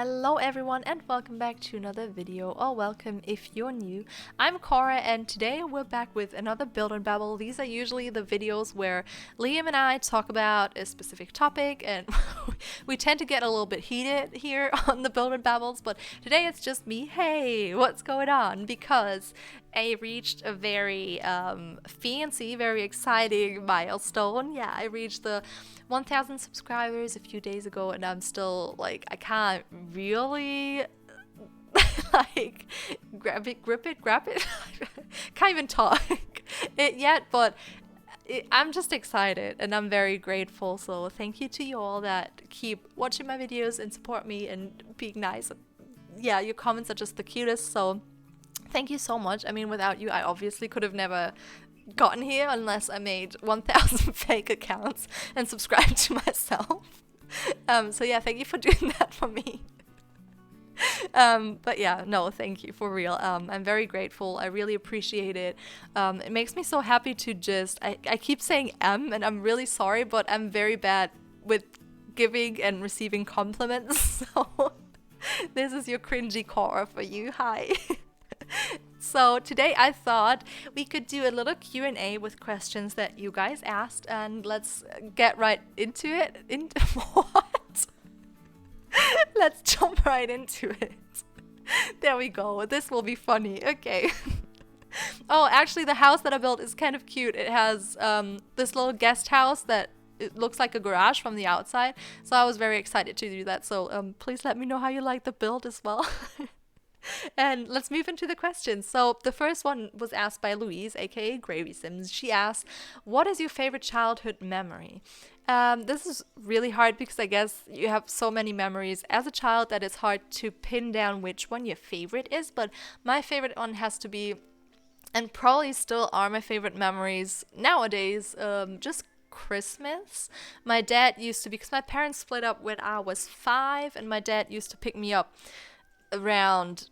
Hello everyone and welcome back to another video, or welcome if you're new. I'm Cora and today we're back with another Build and Babble. These are usually the videos where Liam and I talk about a specific topic, and we tend to get a little bit heated here on the Build and Babbles, but today it's just me. Hey, what's going on? Because I reached a very fancy, very exciting milestone. Yeah, I reached the 1,000 subscribers a few days ago, and I'm still like, I can't really like grab it. Can't even talk it yet, but I'm just excited and I'm very grateful. So thank you to you all that keep watching my videos and support me and being nice. Yeah, your comments are just the cutest, so thank you so much. I mean, without you, I obviously could have never gotten here unless I made 1,000 fake accounts and subscribed to myself. So yeah, thank you for doing that for me. But yeah, no, thank you for real. I'm very grateful. I really appreciate it. It makes me so happy to just, I keep saying and I'm really sorry, but I'm very bad with giving and receiving compliments. So this is your cringy Cora for you. Hi. So today I thought we could do a little Q&A with questions that you guys asked, and let's get right into it. Into what? Let's jump right into it. There we go. This will be funny. Okay. Oh, actually the house that I built is kind of cute. It has this little guest house that it looks like a garage from the outside. So I was very excited to do that. So please let me know how you like the build as well. And let's move into the questions. So the first one was asked by Louise, aka Gravy Sims. She asked, what is your favorite childhood memory? This is really hard because I guess you have so many memories as a child that it's hard to pin down which one your favorite is. But my favorite one has to be, and probably still are my favorite memories nowadays, just Christmas. My dad used to, because my parents split up when I was 5, and my dad used to pick me up around,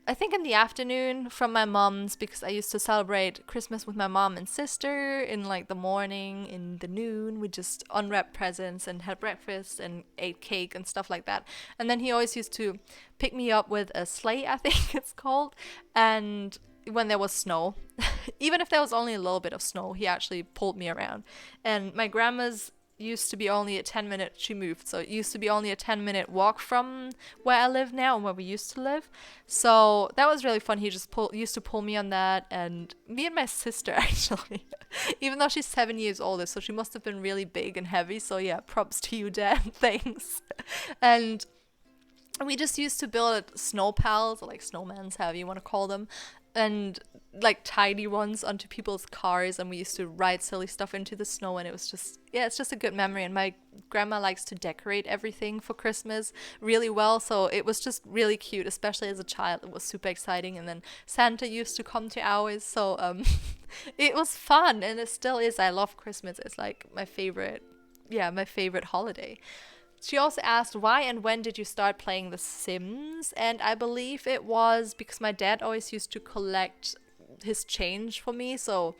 I think, in the afternoon from my mom's, because I used to celebrate Christmas with my mom and sister in like the morning. In the noon we just unwrapped presents and had breakfast and ate cake and stuff like that. And then he always used to pick me up with a sleigh, I think it's called, and when there was snow, even if there was only a little bit of snow, he actually pulled me around. And my grandma's used to be only a 10-minute, she moved, so it used to be only a 10-minute walk from where I live now and where we used to live. So that was really fun. He just used to pull me on that, and me and my sister actually, even though she's 7 years older, so she must have been really big and heavy. So yeah, props to you, Dad. Thanks. And we just used to build snow pals, or like snowmans, however you want to call them, and like tiny ones onto people's cars, and we used to ride silly stuff into the snow, and it was just, yeah, it's just a good memory. And my grandma likes to decorate everything for Christmas really well, so it was just really cute, especially as a child. It was super exciting. And then Santa used to come to ours, so it was fun, and it still is. I love Christmas. It's like my favorite holiday. She also asked, why and when did you start playing The Sims? And I believe it was because my dad always used to collect his change for me, so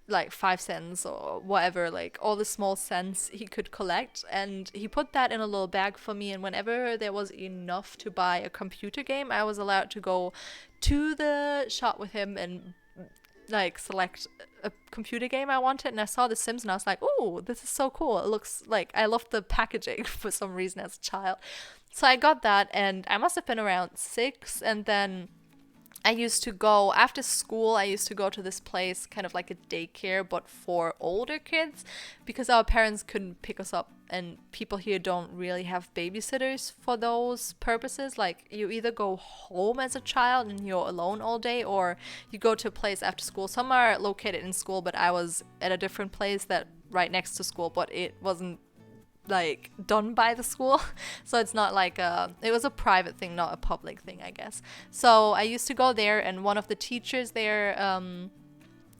like 5 cents or whatever, like all the small cents he could collect, and he put that in a little bag for me. And whenever there was enough to buy a computer game, I was allowed to go to the shop with him and like select a computer game I wanted. And I saw The Sims and I was like, oh, this is so cool. It looks like, I loved the packaging for some reason as a child. So I got that, and I must have been around 6. And then I used to go, after school, I used to go to this place, kind of like a daycare, but for older kids, because our parents couldn't pick us up, and people here don't really have babysitters for those purposes. Like, you either go home as a child and you're alone all day, or you go to a place after school. Some are located in school, but I was at a different place that right next to school, but it wasn't like done by the school, so it's not like it was a private thing, not a public thing, I guess. So I used to go there, and one of the teachers there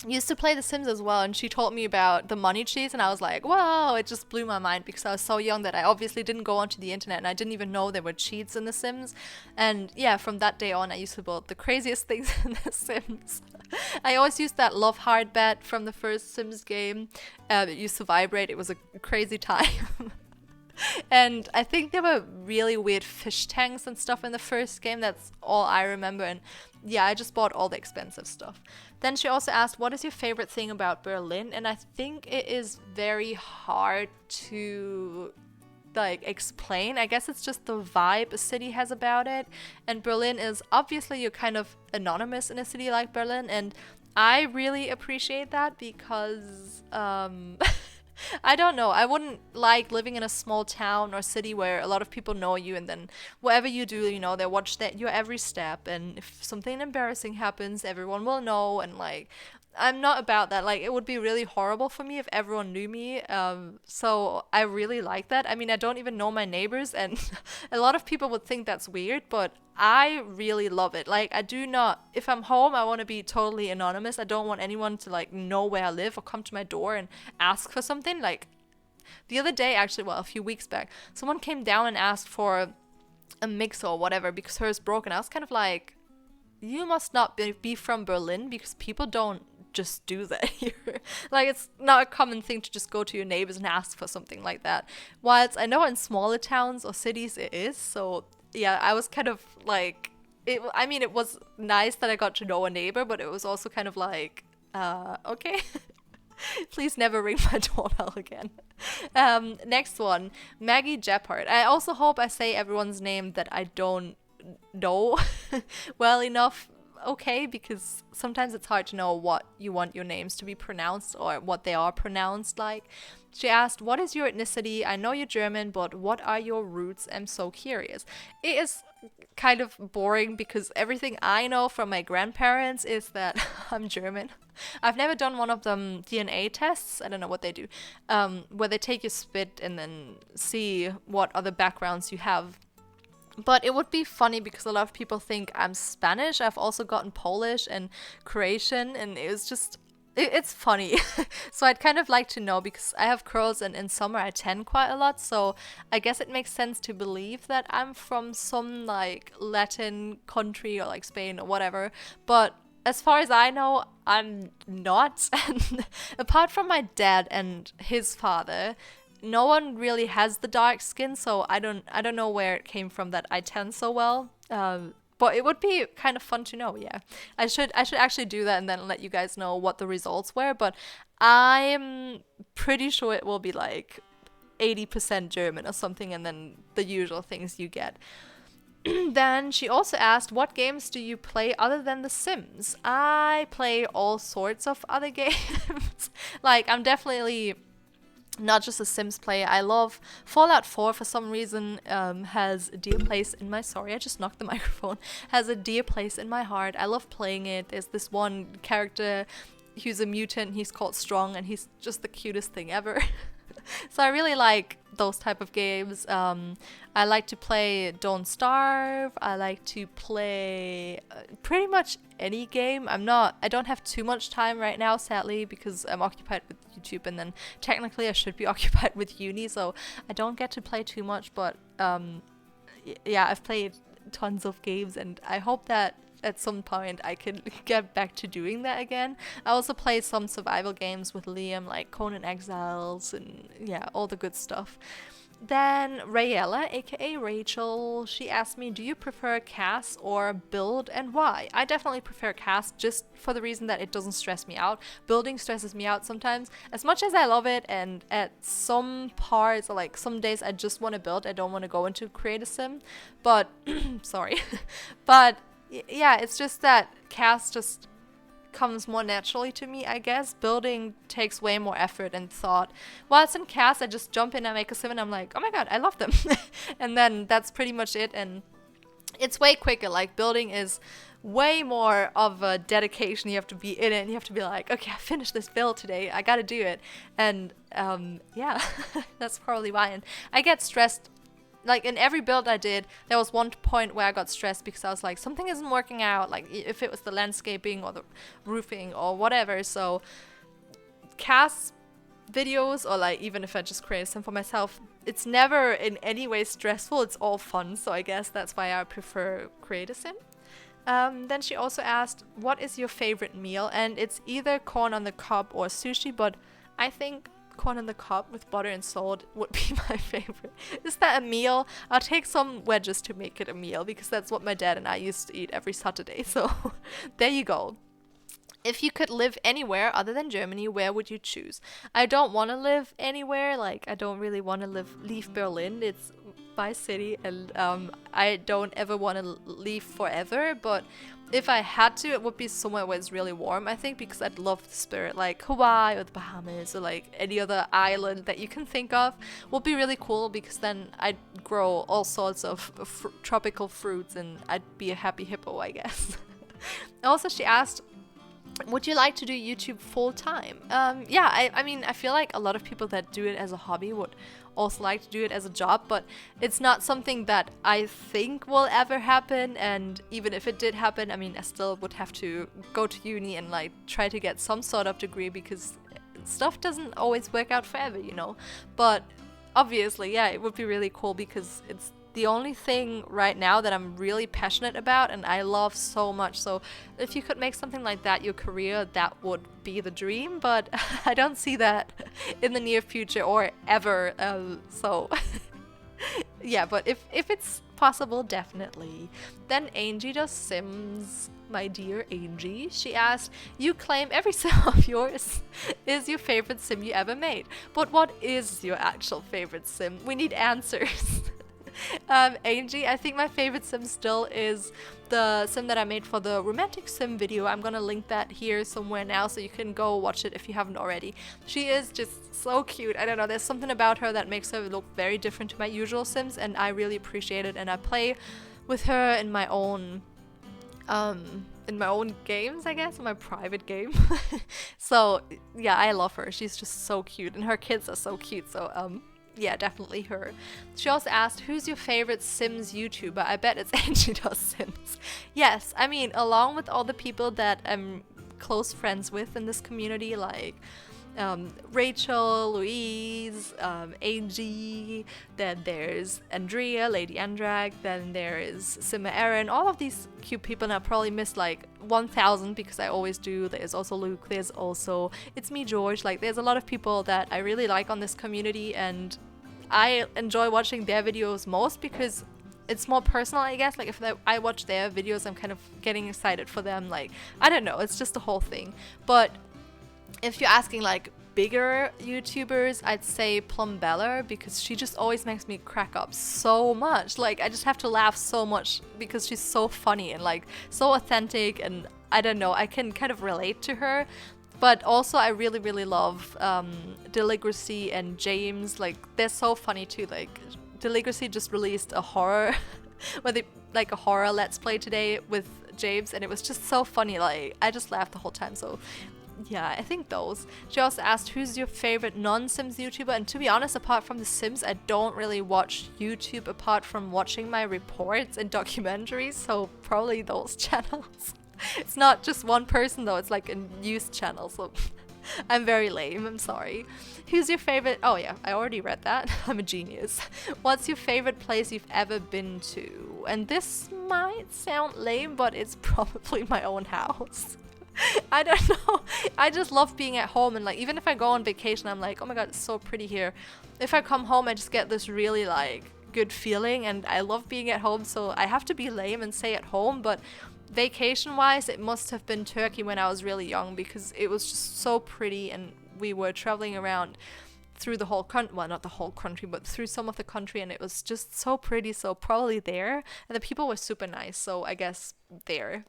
used to play The Sims as well, and she told me about the money cheats, and I was like, wow, it just blew my mind, because I was so young that I obviously didn't go onto the internet, and I didn't even know there were cheats in The Sims. And yeah, from that day on, I used to build the craziest things in The Sims. I always used that love heart bat from the first Sims game. It used to vibrate. It was a crazy time. And I think there were really weird fish tanks and stuff in the first game. That's all I remember. And yeah, I just bought all the expensive stuff. Then she also asked, what is your favorite thing about Berlin? And I think it is very hard to like explain. I guess it's just the vibe a city has about it. And Berlin is obviously, you're kind of anonymous in a city like Berlin, and I really appreciate that because I don't know, I wouldn't like living in a small town or city where a lot of people know you, and then whatever you do, you know, they watch that your every step, and if something embarrassing happens, everyone will know. And like, I'm not about that. Like, it would be really horrible for me if everyone knew me. So I really like that. I mean, I don't even know my neighbors, and a lot of people would think that's weird, but I really love it. Like, I do not, if I'm home, I want to be totally anonymous. I don't want anyone to like know where I live or come to my door and ask for something. Like, the other day, actually, well, a few weeks back, someone came down and asked for a mixer or whatever because hers broke, and I was kind of like, you must not be from Berlin, because people don't just do that here. Like, it's not a common thing to just go to your neighbors and ask for something like that. Whilst I know in smaller towns or cities it is. So yeah, I was kind of like, I mean, it was nice that I got to know a neighbor, but it was also kind of like, okay. Please never ring my doorbell again. Next one, Maggie Jeppard. I also hope I say everyone's name that I don't know well enough, okay, because sometimes it's hard to know what you want your names to be pronounced or what they are pronounced like. She asked, what is your ethnicity? I know you're German, but what are your roots? I'm so curious. It is kind of boring because everything I know from my grandparents is that I'm German. I've never done one of them DNA tests. I don't know what they do, where they take your spit and then see what other backgrounds you have. But it would be funny because a lot of people think I'm Spanish. I've also gotten Polish and Croatian, and it was just, it's funny. So I'd kind of like to know, because I have curls and in summer I tan quite a lot. So I guess it makes sense to believe that I'm from some like Latin country or like Spain or whatever. But as far as I know, I'm not. And apart from my dad and his father, no one really has the dark skin, so I don't know where it came from that I tan so well. But it would be kind of fun to know. Yeah, I should actually do that and then let you guys know what the results were. But I'm pretty sure it will be like 80% German or something, and then the usual things you get. Then she also asked, what games do you play other than The Sims? I play all sorts of other games. Like, I'm definitely not just a Sims player. I love Fallout 4 for some reason, has a dear place in my, sorry, I just knocked the microphone, has a dear place in my heart. I love playing it. There's this one character who's a mutant, he's called Strong, and he's just the cutest thing ever. So I really like those type of games. I like to play Don't Starve. I like to play pretty much any game. I don't have too much time right now, sadly, because I'm occupied with YouTube, and then technically I should be occupied with uni, so I don't get to play too much. But yeah, I've played tons of games, and I hope that at some point I can get back to doing that again. I also played some survival games with Liam, like Conan Exiles, and yeah, all the good stuff. Then Rayella, aka Rachel, she asked me, do you prefer cast or build, and why? I definitely prefer cast, just for the reason that it doesn't stress me out. Building stresses me out sometimes. As much as I love it, and at some parts, or like some days I just want to build, I don't want to go into create a sim. But, sorry. But yeah, it's just that cast just comes more naturally to me, I guess. Building takes way more effort and thought. While it's in cast, I just jump in and make a sim, and I'm like, oh my god, I love them. And then that's pretty much it, and it's way quicker. Like, building is way more of a dedication. You have to be in it, and you have to be like, okay, I finished this build today, I gotta do it. And yeah, that's probably why. And I get stressed. Like, in every build I did, there was one point where I got stressed because I was like, something isn't working out, like if it was the landscaping or the roofing or whatever. So cast videos, or like even if I just create a sim for myself, it's never in any way stressful. It's all fun. So I guess that's why I prefer create a sim. Then she also asked, what is your favorite meal? And it's either corn on the cob or sushi, but I think corn on the cob with butter and salt would be my favorite. Is that a meal? I'll take some wedges to make it a meal because that's what my dad and I used to eat every Saturday. So there you go. If you could live anywhere other than Germany, where would you choose? I don't want to live anywhere. Like, I don't really want to leave Berlin. It's my city, and I don't ever want to leave forever. But if I had to, it would be somewhere where it's really warm, I think, because I'd love the spirit. Like Hawaii or the Bahamas or like any other island that you can think of would be really cool, because then I'd grow all sorts of tropical fruits and I'd be a happy hippo, I guess. Also, she asked, would you like to do YouTube full time? Yeah, I mean, I feel like a lot of people that do it as a hobby would also like to do it as a job, but it's not something that I think will ever happen. And even if it did happen, I mean, I still would have to go to uni and like try to get some sort of degree, because stuff doesn't always work out forever, you know. But obviously, yeah, it would be really cool because it's the only thing right now that I'm really passionate about and I love so much. So if you could make something like that your career, that would be the dream, but I don't see that in the near future or ever. So yeah, but if it's possible, definitely. Then Angie does Sims, my dear Angie. She asked, you claim every sim of yours is your favorite sim you ever made, but what is your actual favorite sim? We need answers. Angie, I think my favorite sim still is the sim that I made for the romantic sim video. I'm gonna link that here somewhere now so you can go watch it if you haven't already. She is just so cute. I don't know, there's something about her that makes her look very different to my usual sims, and I really appreciate it, and I play with her in my own games, I guess, in my private game. So yeah, I love her. She's just so cute, and her kids are so cute. So yeah, definitely her. She also asked, who's your favorite Sims YouTuber? I bet it's Angie Does Sims. Yes, I mean, along with all the people that I'm close friends with in this community, like Rachel, Louise, Angie, then there's Andrea, Lady Andrag, then there is Simma Aaron, all of these cute people, and I probably missed like 1,000 because I always do. There's also Luke, there's also It's Me George, like there's a lot of people that I really like on this community, and I enjoy watching their videos most because it's more personal, I guess. Like if I watch their videos, I'm kind of getting excited for them, like I don't know, it's just the whole thing. But if you're asking like bigger YouTubers, I'd say Plumbella, because she just always makes me crack up so much. Like I just have to laugh so much because she's so funny and like so authentic, and I don't know, I can kind of relate to her. But also I really, really love Deligracy and James. Like they're so funny too. Like Deligracy just released a horror like a horror let's play today with James, and it was just so funny. Like I just laughed the whole time. So yeah, I think those. She also asked, who's your favorite non-Sims YouTuber? And to be honest, apart from The Sims, I don't really watch YouTube apart from watching my reports and documentaries, so probably those channels. It's not just one person though, it's like a news channel, so I'm very lame, I'm sorry. Who's your favorite? Oh yeah, I already read that. I'm a genius. What's your favorite place you've ever been to? And this might sound lame, but it's probably my own house. I don't know. I just love being at home, and like even if I go on vacation, I'm like, oh my god, it's so pretty here. If I come home, I just get this really like good feeling, and I love being at home. So I have to be lame and say at home, but vacation wise, it must have been Turkey when I was really young, because it was just so pretty, and we were traveling around through the whole country, well not the whole country, but through some of the country, and it was just so pretty. So probably there, and the people were super nice, so I guess there.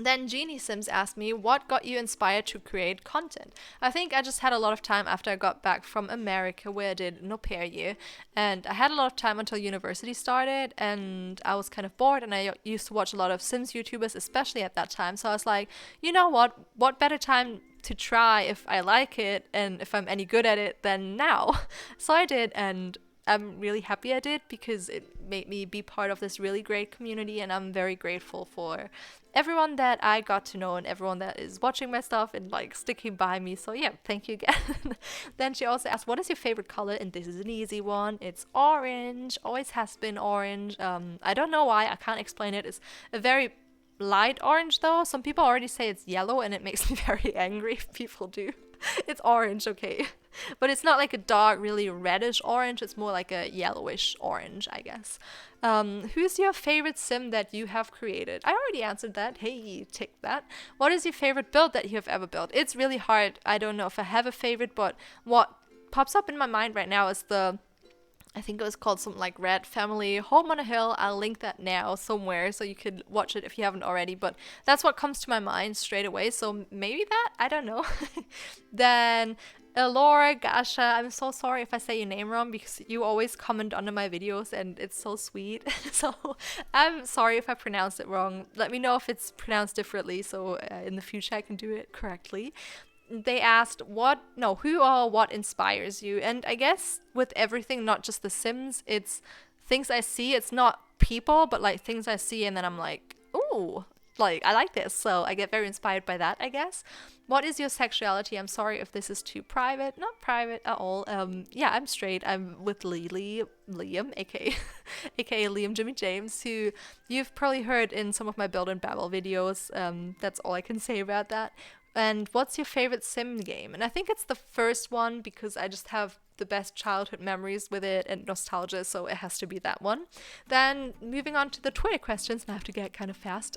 Then Jeannie Sims asked me, what got you inspired to create content? I think I just had a lot of time after I got back from America, where I did an au pair year, and I had a lot of time until university started, and I was kind of bored, and I used to watch a lot of Sims YouTubers, especially at that time. So I was like, you know what better time to try if I like it and if I'm any good at it than now? So I did, and I'm really happy I did, because it made me be part of this really great community, and I'm very grateful for everyone that I got to know and everyone that is watching my stuff and like sticking by me. So yeah, thank you again. Then she also asked, what is your favorite color? And this is an easy one. It's orange. Always has been orange. I don't know why. I can't explain it. It's a very light orange though. Some people already say it's yellow, and it makes me very angry if people do. It's orange, okay. But it's not like a dark, really reddish orange. It's more like a yellowish orange, I guess. Who's your favorite sim that you have created? I already answered that. Hey, tick that. What is your favorite build that you have ever built? It's really hard. I don't know if I have a favorite, but what pops up in my mind right now is I think it was called something like Red Family Home on a Hill. I'll link that now somewhere so you could watch it if you haven't already. But that's what comes to my mind straight away. So maybe that? I don't know. Then Laura Gasha, I'm so sorry if I say your name wrong because you always comment under my videos and it's so sweet. So I'm sorry if I pronounced it wrong. Let me know if it's pronounced differently so in the future I can do it correctly. They asked who or what inspires you? And I guess with everything, not just The Sims, it's things I see. It's not people, but like things I see and then I'm like, ooh, like I like this. So I get very inspired by that, I guess. What is your sexuality? I'm sorry if this is too private. Not private at all. Yeah, I'm straight. I'm with Liam, aka Liam Jimmy James, who you've probably heard in some of my Build and Babble videos. That's all I can say about that. And what's your favorite sim game? And I think it's the first one because I just have the best childhood memories with it and nostalgia, so it has to be that one. Then moving on to the Twitter questions, and I have to get kind of fast.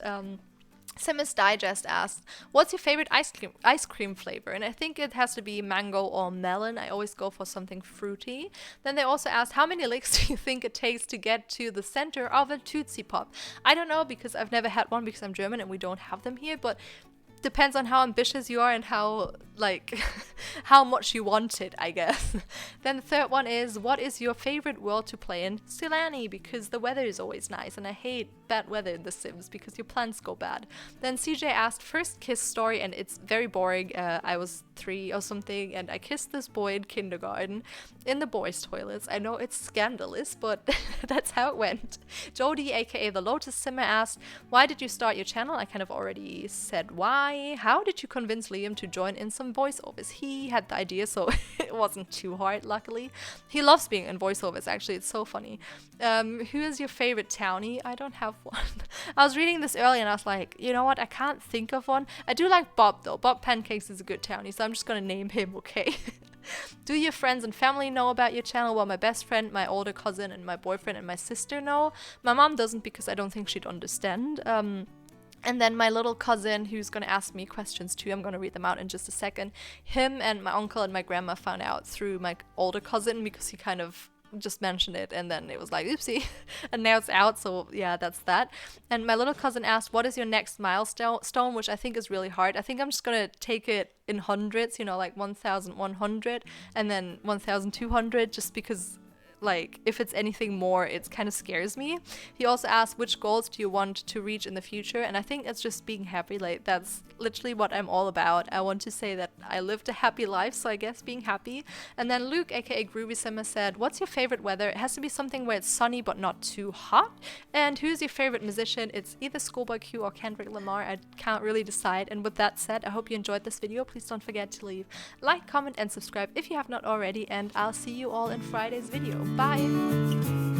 Simus Digest asked, what's your favorite ice cream flavor? And I think it has to be mango or melon. I always go for something fruity. Then they also asked, how many licks do you think it takes to get to the center of a Tootsie Pop? I don't know because I've never had one because I'm German and we don't have them here, but depends on how ambitious you are and how how much you want it, I guess. Then the third one is, what is your favorite world to play in? Silani, because the weather is always nice and I hate bad weather in The Sims because your plants go bad. Then CJ asked, first kiss story, and it's very boring. I was 3 or something and I kissed this boy in kindergarten in the boys' toilets. I know it's scandalous, but that's how it went. Jody, aka the Lotus Simmer, asked, why did you start your channel? I kind of already said why. How did you convince Liam to join in some voiceovers? He had the idea, so it wasn't too hard, luckily. He loves being in voiceovers, actually. It's so funny. Who is your favorite townie? I don't have one. I was reading this earlier and I was like, you know what? I can't think of one. I do like Bob, though. Bob Pancakes is a good townie, so I'm just gonna name him, okay? Do your friends and family know about your channel? Well, my best friend, my older cousin, and my boyfriend and my sister know. My mom doesn't because I don't think she'd understand. And then my little cousin, who's going to ask me questions too, I'm going to read them out in just a second. Him and my uncle and my grandma found out through my older cousin because he kind of just mentioned it and then it was like, oopsie. And now it's out, so yeah, that's that. And my little cousin asked, what is your next milestone, which I think is really hard. I think I'm just going to take it in hundreds, like 1,100 and then 1,200 just because like if it's anything more, it kind of scares me. He also asked, which goals do you want to reach in the future? And I think it's just being happy. Like that's literally what I'm all about. I want to say that I lived a happy life, so I guess being happy. And then Luke, aka Groovy Simmer, said, what's your favorite weather? It has to be something where it's sunny but not too hot. And who's your favorite musician? It's either Schoolboy Q or Kendrick Lamar. I can't really decide. And with that said, I hope you enjoyed this video. Please don't forget to leave like, comment, and subscribe if you have not already. And I'll see you all in Friday's video. Bye!